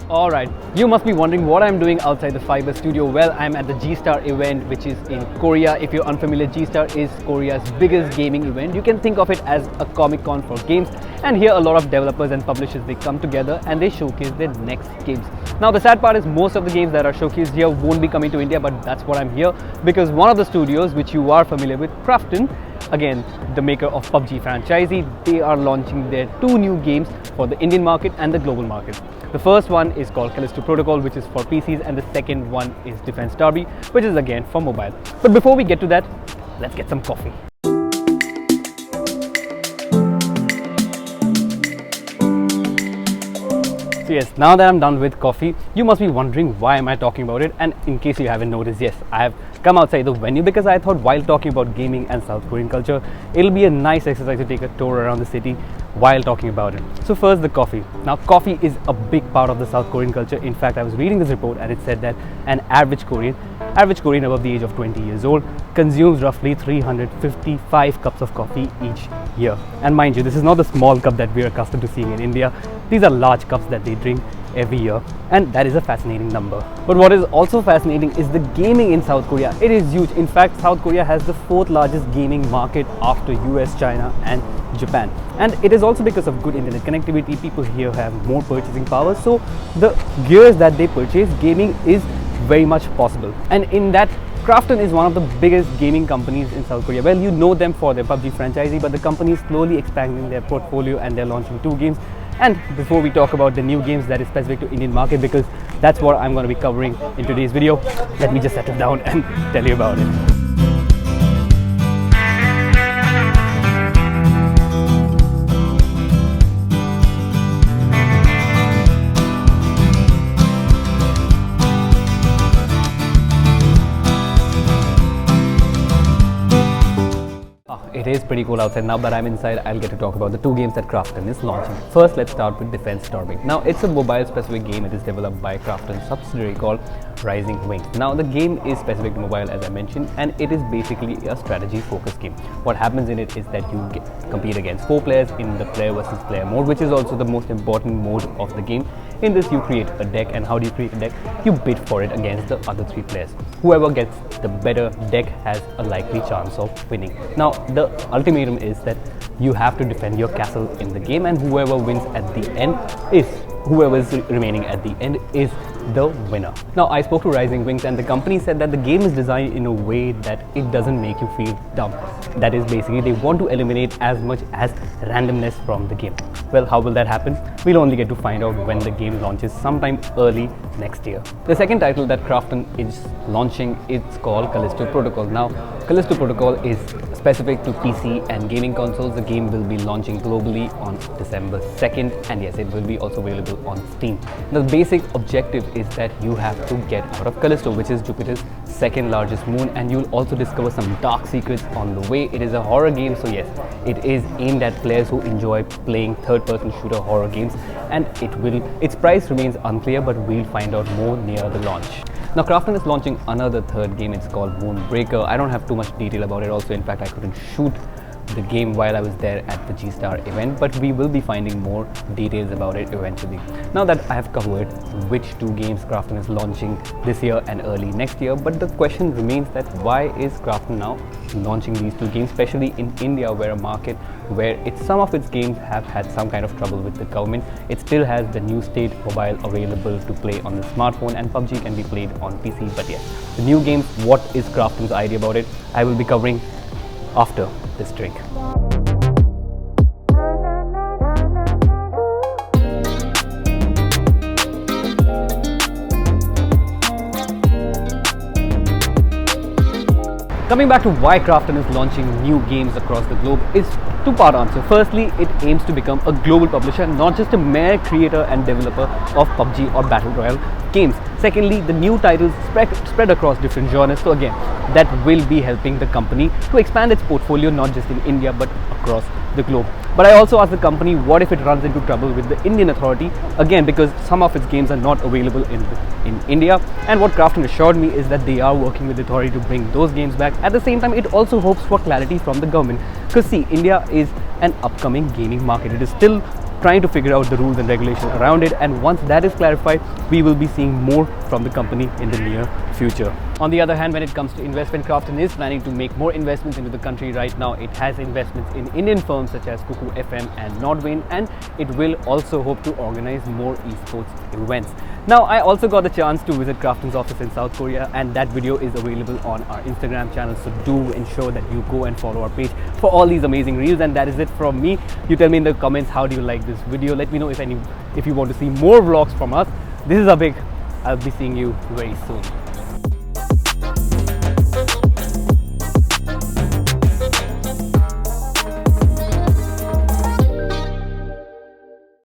Alright, you must be wondering what I'm doing outside the Fiiber studio. Well, I'm at the G-Star event, which is in Korea. If you're unfamiliar, G-Star is Korea's biggest gaming event. You can think of it as a Comic-Con for games, and here a lot of developers and publishers, they come together and they showcase their next games. Now the sad part is most of the games that are showcased here won't be coming to India, but that's what I'm here because one of the studios which you are familiar with, Krafton, again the maker of PUBG franchisee, they are launching their two new games for the Indian market and the global market. The first one is called Callisto Protocol, which is for PCs, and the second one is Defense Derby, which is again for mobile. But before we get to that, let's get some coffee. So yes, now that I'm done with coffee, you must be wondering why am I talking about it, and in case you haven't noticed, yes, I have come outside the venue because I thought while talking about gaming and South Korean culture, it'll be a nice exercise to take a tour around the city while talking about it. So first, the coffee. Now coffee is a big part of the South Korean culture. In fact, I was reading this report and it said that an average Korean above the age of 20 years old consumes roughly 355 cups of coffee each year. And mind you, this is not the small cup that we're accustomed to seeing in India. These are large cups that they drink every year, and that is a fascinating number. But what is also fascinating is the gaming in South Korea. It is huge. In fact, South Korea has the fourth largest gaming market after US, China and Japan. And it is also because of good internet connectivity. People here have more purchasing power, so the gears that they purchase, gaming is very much possible. And in that, Krafton is one of the biggest gaming companies in South Korea. Well, you know them for their PUBG franchisee, but the company is slowly expanding their portfolio and they're launching two games. And before we talk about the new games that is specific to Indian market, because that's what I'm going to be covering in today's video, let me just settle down and tell you about it. It is pretty cool outside. Now that I'm inside, I'll get to talk about the two games that Krafton is launching. First, let's start with Defense Derby. Now, it's a mobile-specific game. It is developed by Krafton's subsidiary called Rising Wings. Now, the game is specific to mobile, as I mentioned, and it is basically a strategy-focused game. What happens in it is that you compete against 4 players in the player versus player mode, which is also the most important mode of the game. In this, you create a deck, and how do you create a deck? You bid for it against the other 3 players. Whoever gets the better deck has a likely chance of winning. Now, the ultimatum is that you have to defend your castle in the game, and whoever wins at the end is whoever is remaining at the end is the winner. Now, I spoke to Rising Wings and the company said that the game is designed in a way that it doesn't make you feel dumb. That is basically they want to eliminate as much as randomness from the game. Well, how will that happen? We'll only get to find out when the game launches sometime early next year. The second title that Krafton is launching is called Callisto Protocol. Now, Callisto Protocol is specific to PC and gaming consoles. The game will be launching globally on December 2nd, and yes, it will be also available on Steam. The basic objective is that you have to get out of Callisto, which is Jupiter's second largest moon, and you'll also discover some dark secrets on the way. It is a horror game, so yes, it is aimed at players who enjoy playing third-person shooter horror games, and its price remains unclear, but we'll find out more near the launch. Now, Krafton is launching another third game. It's called Moonbreaker. I don't have too much detail about it. Also, in fact, I couldn't shoot the game while I was there at the G-Star event, but we will be finding more details about it eventually. Now that I have covered which two games Krafton is launching this year and early next year, but the question remains that why is Krafton now launching these two games, especially in India, where a market where some of its games have had some kind of trouble with the government. It still has the new state mobile available to play on the smartphone, and PUBG can be played on PC. But yes, the new games, what is Krafton's idea about it, I will be covering after this drink. Coming back to why Krafton is launching new games across the globe is two-part answer. Firstly, it aims to become a global publisher, not just a mere creator and developer of PUBG or Battle Royale games. Secondly, the new titles spread across different genres, so again, that will be helping the company to expand its portfolio not just in India but across the globe. But I also asked the company, what if it runs into trouble with the Indian authority, again because some of its games are not available in India, and what Krafton assured me is that they are working with the authority to bring those games back. At the same time, it also hopes for clarity from the government, because see, India is an upcoming gaming market. It is still trying to figure out the rules and regulations around it, and once that is clarified, we will be seeing more from the company in the near future. On the other hand, when it comes to investment, Krafton is planning to make more investments into the country. Right now, it has investments in Indian firms such as Kuku FM and Nordwane, and it will also hope to organize more esports events. Now, I also got the chance to visit Krafton's office in South Korea, and that video is available on our Instagram channel, so do ensure that you go and follow our page for all these amazing reels. And that is it from me. You tell me in the comments, how do you like this video? Let me know if you want to see more vlogs from us. This is Abhik. I'll be seeing you very soon.